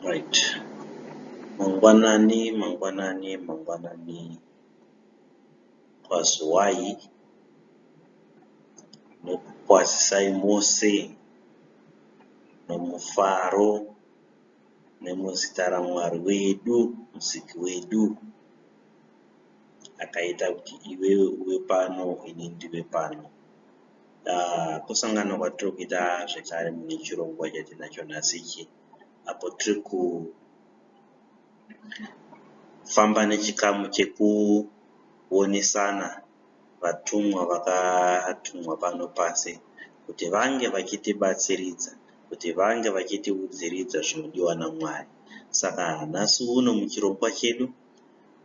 Right. Mangwanani kwaziwai nokukwazisai mose nomufaro nemuzita raMwari wedu, Musiki wedu akaita kuti iwewe uve pano ini ndive pano. Kusangana kwatiri kuita zvekare mune chirongwa chatinacho nhasi ichi, apo tiri kufamba nechikamu chekuonesana vatumwa vakatumwa pano pasi kuti vange vachitibatsiridza, kuti vange vachitiudziridza zvinodiwa naMwari. Saka nhasi uno muchirongwa chedu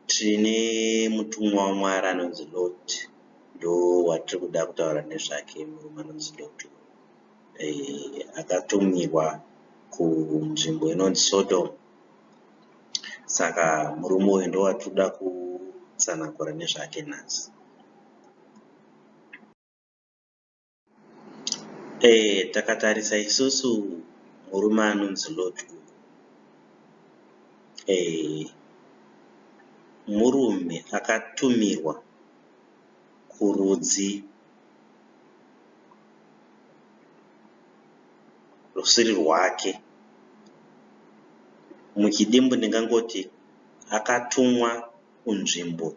tine mutumwa waMwari anonzi Lord, ndo watiri kuda kutaura nezvake, murume anonzi Lord. Akatumirwa kunzvimbo inonzi Sodom. Saka murume uyu ndo watiri kuda kutsanangura nezvake nhasi. Takatarisa isusu murume anonzi Lord, murume akatumirwa kurudzi rusiri rwake. Muchidimbu ndingangoti akatumwa kunzvimbo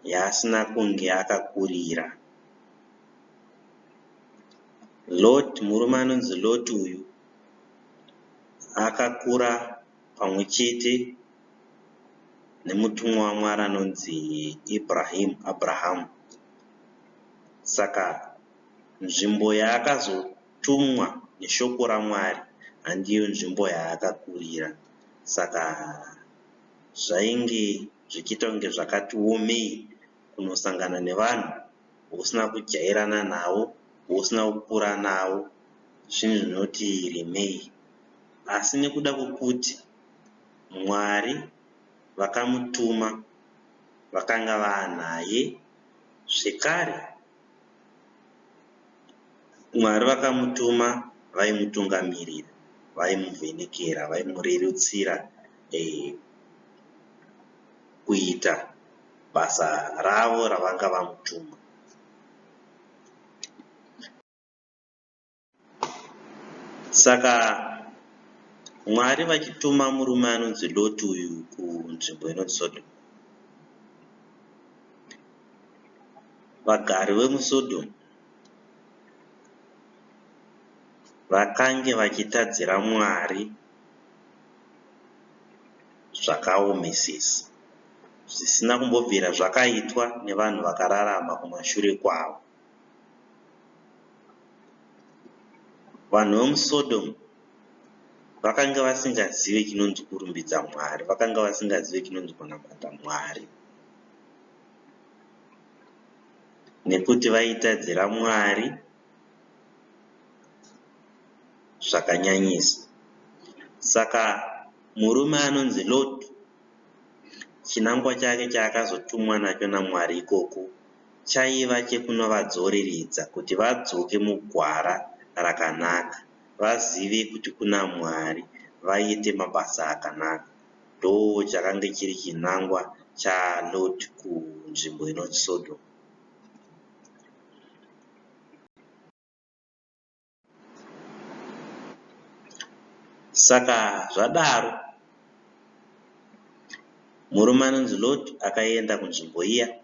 yaasina kunge akakurira. Lord, murume anonzi Lord uyu akakura pamwe chete nemutumwa waMwari anonzi Abraham. Saka nzvimbo yaakazotumwa neshoko raMwari handiyo nzvimbo yaakakurira. Saka zvainge zvichiita kunge zvakati omei kunosangana nevanhu usina kujairana navo, usina kukura navo, zvinhu zvinoti remei. Asi nekuda kwokuti Mwari vakamutuma, vakanga vaanaye zvekare, Mwari vakamutuma, vaimutungamirira, vaimuvhenekera, vaimurerutsira kuita basa ravo ravanga vamutuma. Saka Mwari vachituma murume anonzi Loti uyu kunzvimbo inonzi Sodom, vagari vemuSodom vakange vachitadzira Mwari zvakaomesesa, zvisina kumbobvira zvakaitwa nevanhu vakararama kumashure kwavo. Vanhu vemuSodom vakanga vasingazivi chinonzi kurumbidza Mwari, vakanga vasingazivi chinonzi kunamata Mwari, nekuti vaitadzira Mwari zvakanyanyisa. Saka murume anonzi Lord, chinangwa chake chaakazotumwa nacho naMwari ikoko chaiva chekunovadzoreredza kuti vadzoke mugwara rakanaka, vazive kuti kuna Mwari, vaite mabasa akanaka. Ndo chakanga chiri chinangwa chaLot kunzvimbo inonzi Sodom. Saka zvadaro, murume anonzi Lot akaenda kunzvimbo iya,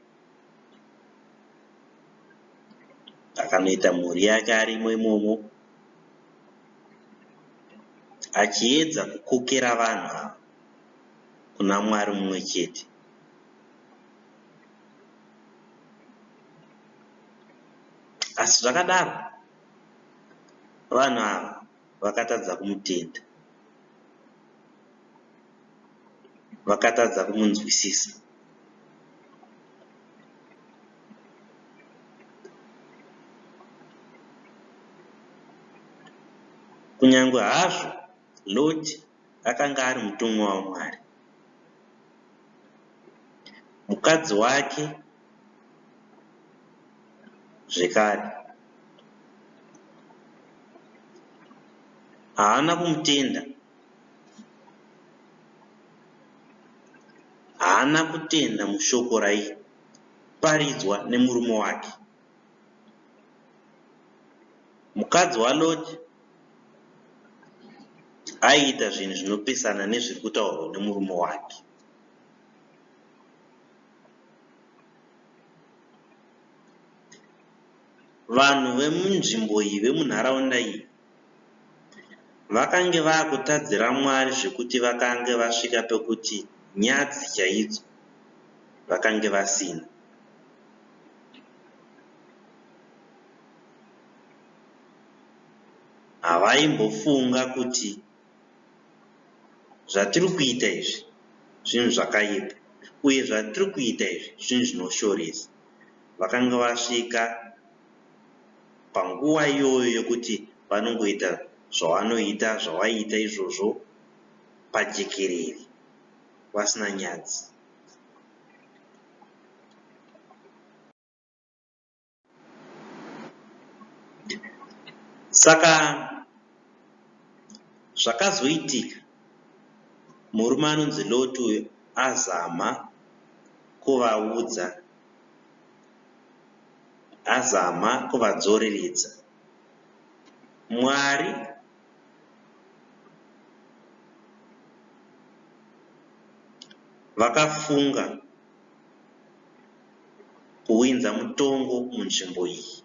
akanoita mhuri yake arimo imomo, achiedza kukokera vanhu ava kuna Mwari mumwe chete. Asi zvakadaro, vanhu ava vakatadza kumutenda, vakatadza kumunzwisisa. Kunyange hazvo Lot akanga ari mutumwa waMwari, mukadzi wake zvekare haana kumutenda haana kutenda mushoko raiparidzwa nemurume wake. Mukadzi waLoti aiita zvinhu zvinopesana nezviri kutaurwa nemurume wake. Vanhu vemunzvimbo iyi, vemunharaunda iyi, vakange vaakutadzira Mwari zvekuti vakange vasvika pekuti nyadzi chaidzo vakange vasina. Havaimbofunga kuti zvatiri kuita izvi zvinhu zvakaipa, uye zvatiri kuita izvi zvinhu zvinoshoresa. Vakanga vasvika panguva iyoyo yokuti vanongoita zvavanoita, zvavaiita izvozvo pajekerere, vasina nyadzi. Saka zvakazoitika murume anonzi Loti uyu azama kuvaudza, azama kuvadzoreredza. Mwari vakafunga kuwinza mutongo munzvimbo iyi,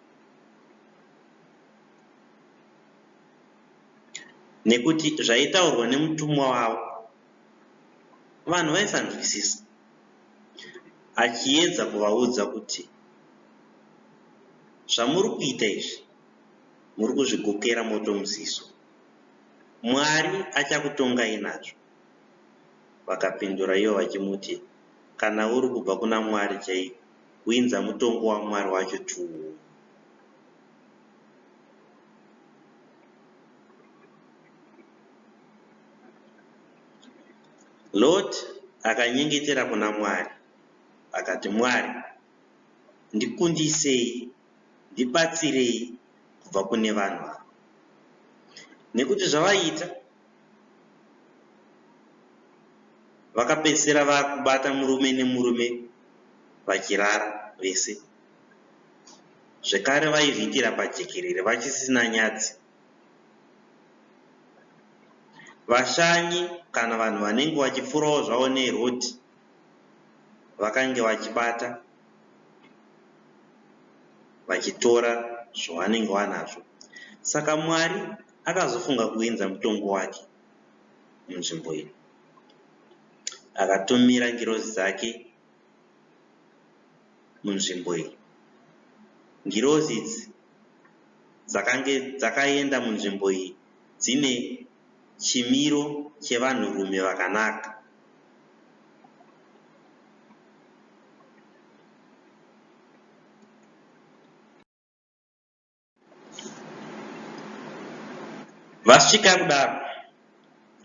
nekuti zvaitaurwa nemutumwa wavo vanhu vaisanzwisisa, achiedza kuvaudza kuti zvamuri kuita izvi muri kuzvigokera moto muziso, Mwari achakutongai nazvo. Vakapindura ivo vachimuti, kana uri kubva kuna Mwari chaiko, winza mutongo waMwari wacho tu. Loti akanyengetera kuna Mwari akati, Mwari, ndikundisei, ndibatsirei kubva kune vanhu ava, nekuti zvavaita vakapedzisira vakubata murume nemurume vachirara vese, zvekare vaizviitira pajekerere vachisina nyadzi. Vashanyi kana vanhu vanenge vachipfuurawo zvavo neRoti vakange vachibata vachitora zvavanenge vanazvo. Saka Mwari akazofunga kuinza mutongo wake munzvimbo iyi, akatumira ngirozi dzake munzvimbo iyi. Ngirozi idzi dzakaenda munzvimbo iyi dzine chimiro chevanhurume vakanaka. Vasvika kudaro,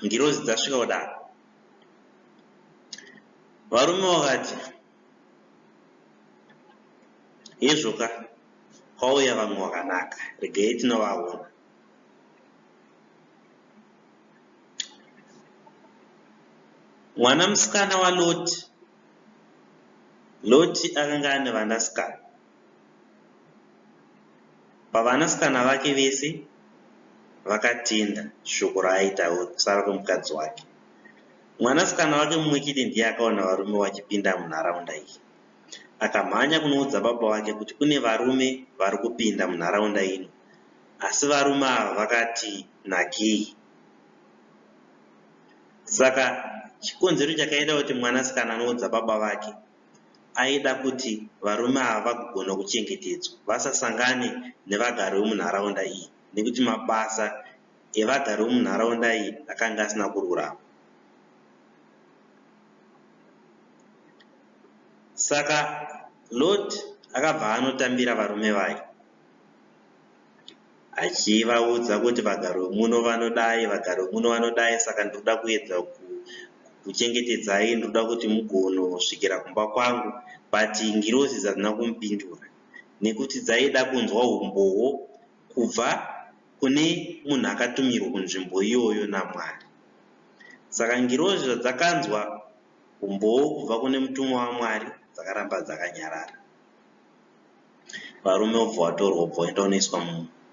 ngirozi dzasvika kudaro, varume vakati, hezvoka kwauya vamwe vakanaka, regai tinovaona. Mwana musikana waLoti, Loti akanga ane vanasikana. Pavanasikana vake vese vakatenda shoko raaitaura kusara kwemukadzi wake. Mwanasikana wake mumwe chete ndiye akaona varume vachipinda munharaunda iyi. Akamhanya kunoudza baba vake kuti kune varume vari kupinda munharaunda ino, asi varume ava vakati nakei. Saka chikonzero chakaita kuti mwanasikana anoudza baba vake aida kuti varume ava vagogona kuchengetedzwa, vasasangane nevagari vemunharaunda iyi, nekuti mabasa evagari vemunharaunda iyi akanga asina kururama. Saka Loti akabva anotambira varume vake, achivaudza kuti vagari vemuno vanodai, vagari vemuno vanodai, saka ndoda kuedza kuchengetedzai, ndoda kuti mugonosvikira kumba kwangu. But ngirozi dzadzina kumupindura, nekuti dzaida kunzwa umboo kubva kune munhu akatumirwa kunzvimbo iyoyo naMwari. Saka ngirozi zvadzakanzwa umboo kubva kune mutumwa waMwari dzakaramba dzakanyarara. Varume vobva vatorwa kubva vaenda kunoiswa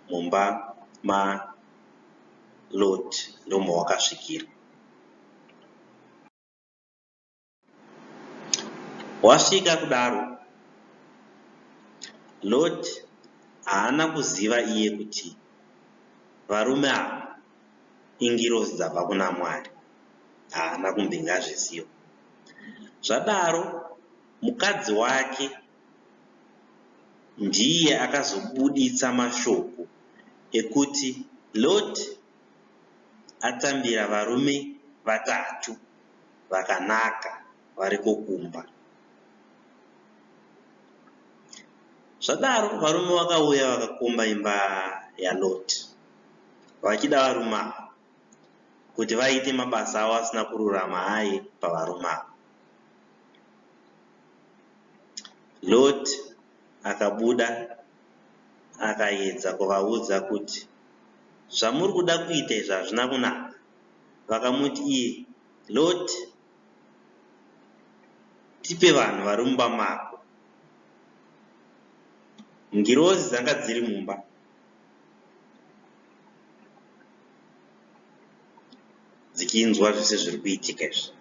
mumba maLot, ndomba wakasvikira. Wasvika kudaro, Lot haana kuziva iye kuti varume ava ingirozi dzabva kuna Mwari. Haana kumbinga zviziva. Zvadaro, mukadzi wake ndiye akazobuditsa mashoko ekuti Lot atambira varume vatatu vakanaka vari kokumba. Zvadaro, varume vakauya vakakomba imba yaLot, vachida varume ava kuti vaite mabasa avo asina kururama aye pavarume ava. Lot akabuda akaedza kuvaudza kuti zvamuri kuda kuita izvi hazvina kunaka. Vakamuti iye, Lot, tipe vanhu vari mumba mako. Ngirozi dzanga dziri mumba dzichinzwa zvese zviri kuitika izvi,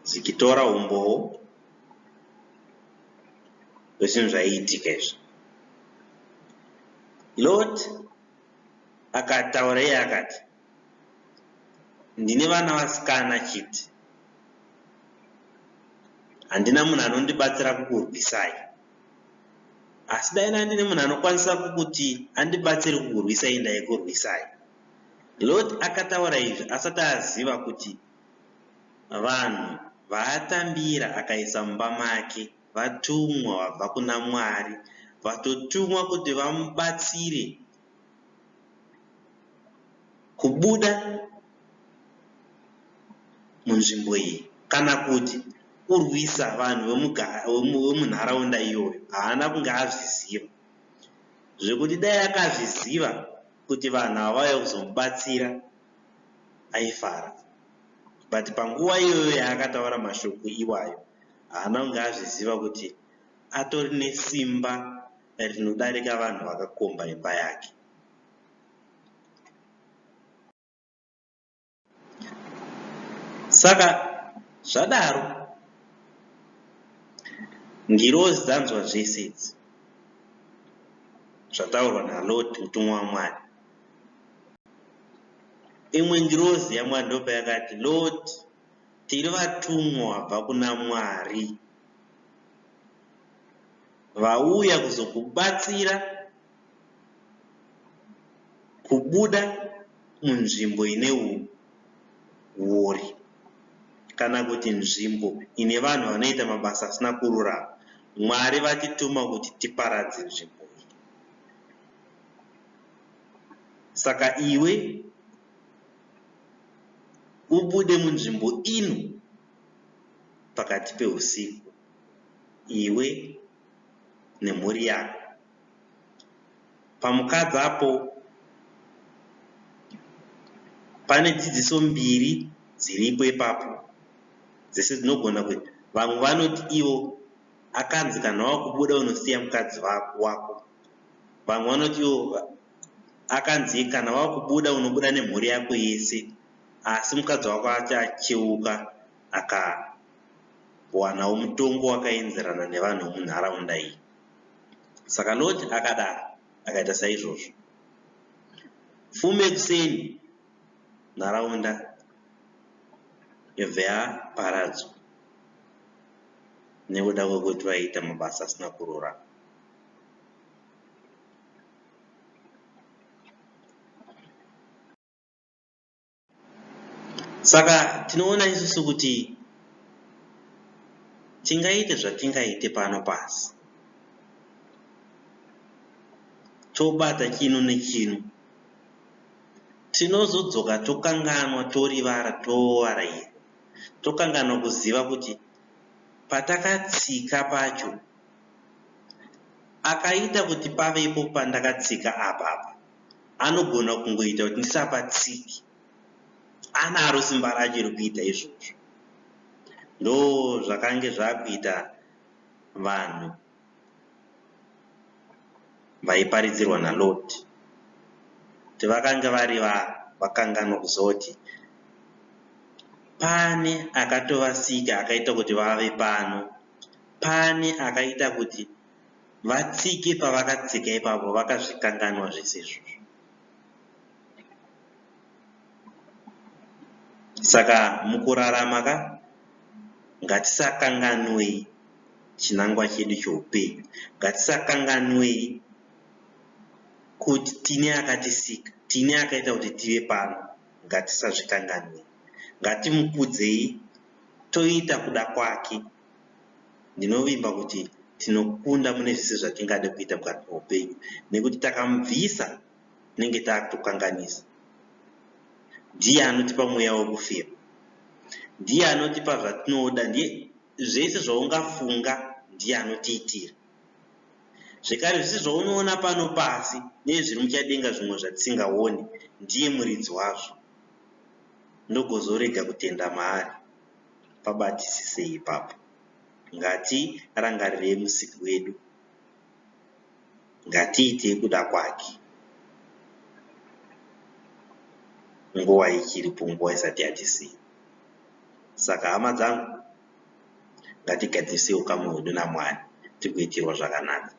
dzichitora umboo hwezvinhu zvaiitika izvi. Lot akataura iye akati, ndine vana vasikana chete, handina munhu anondibatsira kukurwisai. Asi dai ndine munhu anokwanisa kuti andibatsire kukurwisai, ndaikurwisai. Lot akataura izvi asati aziva kuti vanhu vaatambira akaisa mumba make vatumwa vabva kuna Mwari, vatotumwa kuti vamubatsire kubuda munzvimbo iyi, kana kuti kurwisa vanhu vemunharaunda iyoyo. Haana kunge azviziva, zvekuti dai akazviziva kuti vanhu ava vauya kuzomubatsira aifara. But panguva iyoyo yaakataura mashoko iwayo, haana kunge azviziva kuti atori nesimba rinodarika vanhu vakakomba imba yake. Saka zvadaro, ngirozi dzanzwa zvese idzi zvataurwa naLot mutumwa waMwari. Imwe ngirozi yaMwari ndopa yakati, Lot, tiri vatumwa vabva kuna Mwari, vauya kuzokubatsira kubuda munzvimbo ine uori, kana kuti nzvimbo ine vanhu vanoita mabasa asina kururama. Mwari vatituma kuti tiparadze nzvimbo iyi. Saka iwe ubude munzvimbo ino pakati peusiku, iwe nemhuri yako. Pamukadzi apo pane dzidziso mbiri dziripo ipapo, dzese dzinogona kuti vamwe vanoti ivo akanzi kana wakubuda unosiya mukadzi wako. Vamwe vanoti ivo akanzi kana wakubuda unobuda nemhuri yako yese, asi mukadzi wako achacheuka akawanawo mutongo wakaenzerana nevanhu vemunharaunda iyi. Saka Lot akadaro, akaita saizvozvo. Fume kuseni nharaunda yobva yaparadzwa nekuda kwekuti vaita mabasa asina kururama. Saka tinoona isusu kuti tingaite zvatingaite pano pasi, tobata chino nechino, tinozodzoka tokanganwa, torivara, toaraira, tokanganwa kuziva kuti patakatsika pacho akaita kuti pavepo pandakatsika apapa, anogona kungoita kuti ndisapatsiki. anaro simba racho rekuita izvozvo. Ndo zvakange zvakuita vanhu vaiparidzirwa naLord, kuti vakanga vari vakanganwa kuzoti pane akatovasika akaita kuti vave pano, pane akaita kuti vatsike pavakatsika ipapo, vakazvikanganwa zvese izvozvo. Saka mukurarama ngatisakanganwei chinangwa chedu cheupenyu, ngatisakanganwei kuti tine akatisika, tine akaita kuti tive pano. Ngatisazvikanganwei, ngatimukudzei toita kuda kwake. Ndinovimba kuti tinokunda mune zvese zvatingade kuita mukati meupenyu, nekuti takamubvisa tinenge takutokanganisa. Ndiye anotipa mweya wekufema, ndiye anotipa zvatinoda, ndiye zvese zvaungafunga ndiye anotiitira. Zvekare zvese zvaunoona pano pasi nezviri muchadenga zvimwe zvatisingaoni, ndiye muridzi wazvo. Ndogozorega kutenda maari. Pabatisisei ipapo. Ngatirangarirei musiki wedu, ngatiitei kuda kwake nguva ichiripo, nguva isati yatisiya. Saka hama dzangu, ngatigadzirisei ukamwe hwedu naMwari tikuitirwa zvakanaka.